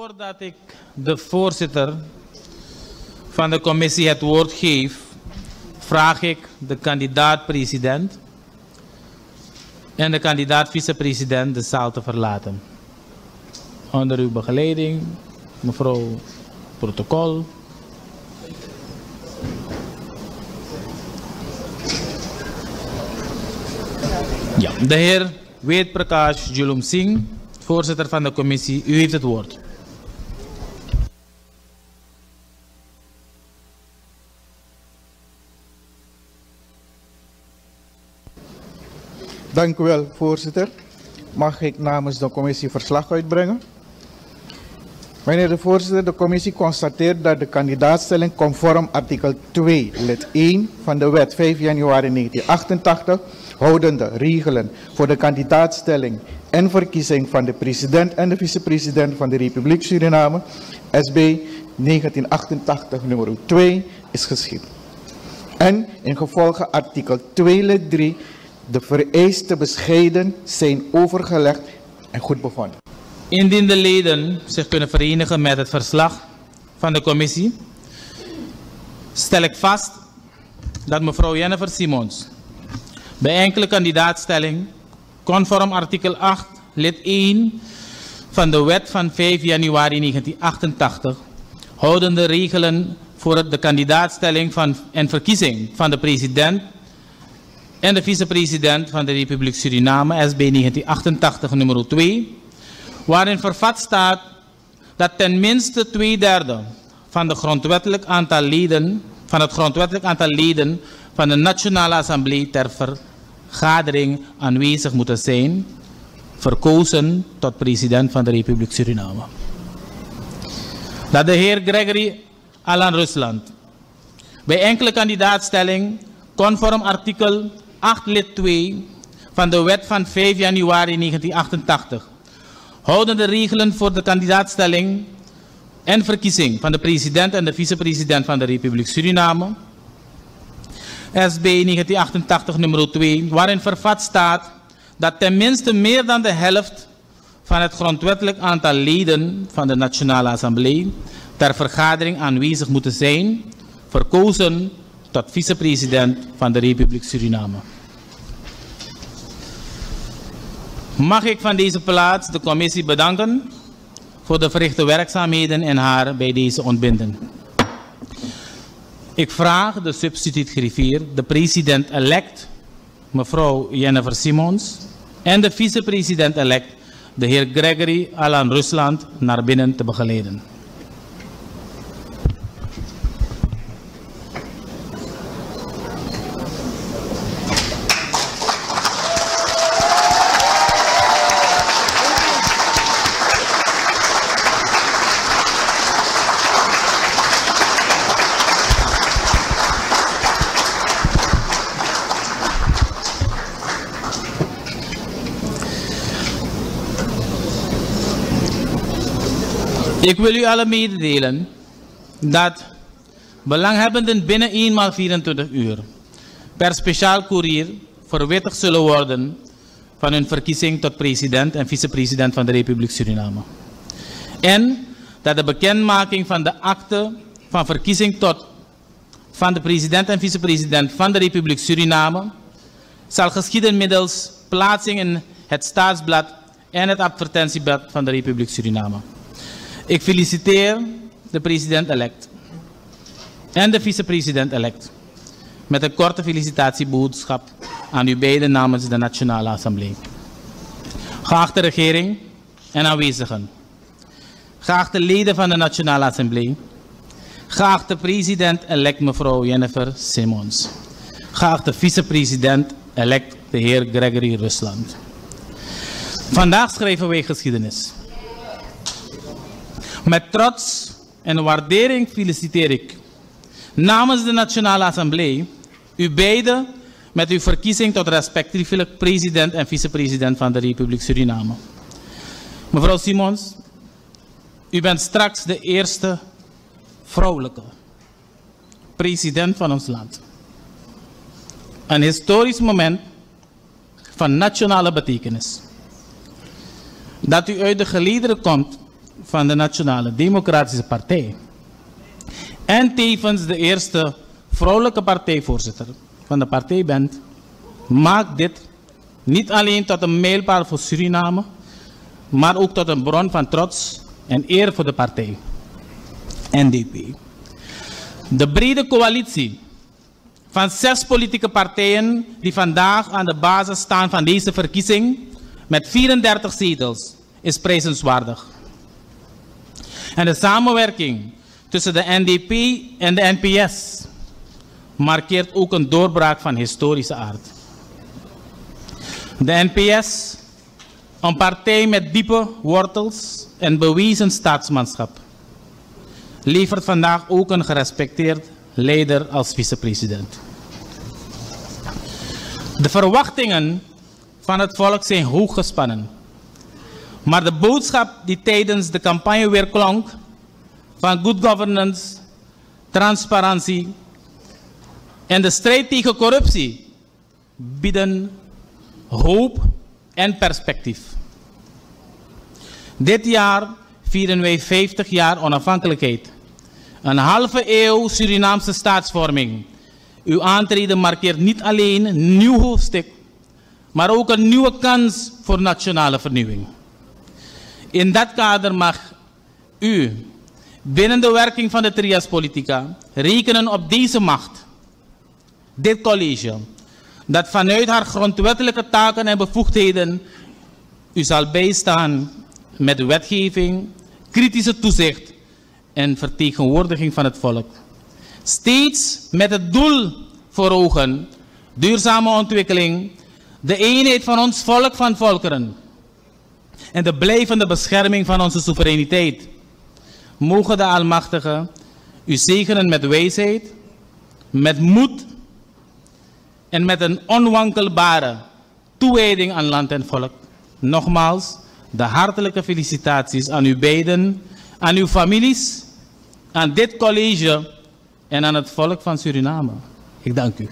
Voordat ik de voorzitter van de commissie het woord geef, vraag ik de kandidaat-president en de kandidaat-vicepresident de zaal te verlaten. Onder uw begeleiding, mevrouw protocol. Ja, de heer Ved Prakash Julum Singh, voorzitter van de commissie, u heeft het woord. Dank u wel, voorzitter. Mag ik namens de commissie verslag uitbrengen? Meneer de voorzitter, de commissie constateert dat de kandidaatstelling conform artikel 2 lid 1 van de wet 5 januari 1988 houdende regelen voor de kandidaatstelling en verkiezing van de president en de vicepresident van de Republiek Suriname, SB 1988 nummer 2, is geschied. En in gevolge artikel 2 lid 3 de vereiste bescheiden zijn overgelegd en goed bevonden. Indien de leden zich kunnen verenigen met het verslag van de commissie, stel ik vast dat mevrouw Jennifer Simons bij enkele kandidaatstelling conform artikel 8 lid 1 van de wet van 5 januari 1988 houdende regelen voor de kandidaatstelling en verkiezing van de president en de vicepresident van de Republiek Suriname, SB 1988 nummer 2, waarin vervat staat dat tenminste 2/3 van het grondwettelijk aantal leden van de Nationale Assemblée ter vergadering aanwezig moeten zijn, verkozen tot president van de Republiek Suriname. Dat de heer Gregory Alan Rusland bij enkele kandidaatstelling conform artikel 8 lid 2 van de wet van 5 januari 1988 houdende regelen voor de kandidaatstelling en verkiezing van de president en de vicepresident van de Republiek Suriname, SB 1988 nummer 2, waarin vervat staat dat tenminste meer dan de helft van het grondwettelijk aantal leden van de Nationale Assemblée ter vergadering aanwezig moeten zijn, verkozen tot vicepresident van de Republiek Suriname. Mag ik van deze plaats de commissie bedanken voor de verrichte werkzaamheden en haar bij deze ontbinden. Ik vraag de substituut-griffier, de president-elect, mevrouw Jennifer Simons, en de vicepresident-elect, de heer Gregory Alan Rusland, naar binnen te begeleiden. Ik wil u allen mededelen dat belanghebbenden binnen 1x24 uur per speciaal courier verwittigd zullen worden van hun verkiezing tot president en vicepresident van de Republiek Suriname. En dat de bekendmaking van de akte van verkiezing van de president en vicepresident van de Republiek Suriname zal geschieden middels plaatsing in het staatsblad en het advertentieblad van de Republiek Suriname. Ik feliciteer de president-elect en de vicepresident-elect met een korte felicitatieboodschap aan u beiden namens de Nationale Assemblée. Geachte regering en aanwezigen, geachte leden van de Nationale Assemblée, geachte president-elect mevrouw Jennifer Simons, geachte vicepresident-elect de heer Gregory Rusland. Vandaag schrijven wij geschiedenis. Met trots en waardering feliciteer ik namens de Nationale Assemblée u beiden met uw verkiezing tot respectievelijk president en vicepresident van de Republiek Suriname. Mevrouw Simons, u bent straks de eerste vrouwelijke president van ons land. Een historisch moment van nationale betekenis. Dat u uit de gelederen komt van de Nationale Democratische Partij. En tevens de eerste vrouwelijke partijvoorzitter van de partij bent, maakt dit niet alleen tot een mijlpaal voor Suriname, maar ook tot een bron van trots en eer voor de partij, NDP. De brede coalitie van 6 politieke partijen die vandaag aan de basis staan van deze verkiezing met 34 zetels is prijzenswaardig. En de samenwerking tussen de NDP en de NPS markeert ook een doorbraak van historische aard. De NPS, een partij met diepe wortels en bewezen staatsmanschap, levert vandaag ook een gerespecteerd leider als vicepresident. De verwachtingen van het volk zijn hoog gespannen. Maar de boodschap die tijdens de campagne weer klonk van good governance, transparantie en de strijd tegen corruptie bieden hoop en perspectief. Dit jaar vieren wij 50 jaar onafhankelijkheid. Een halve eeuw Surinaamse staatsvorming. Uw aantreden markeert niet alleen een nieuw hoofdstuk, maar ook een nieuwe kans voor nationale vernieuwing. In dat kader mag u, binnen de werking van de Trias Politica, rekenen op deze macht, dit college, dat vanuit haar grondwettelijke taken en bevoegdheden u zal bijstaan met wetgeving, kritische toezicht en vertegenwoordiging van het volk. Steeds met het doel voor ogen, duurzame ontwikkeling, de eenheid van ons volk van volkeren en de blijvende bescherming van onze soevereiniteit. Mogen de Almachtige u zegenen met wijsheid, met moed en met een onwankelbare toewijding aan land en volk. Nogmaals, de hartelijke felicitaties aan u beiden, aan uw families, aan dit college en aan het volk van Suriname. Ik dank u.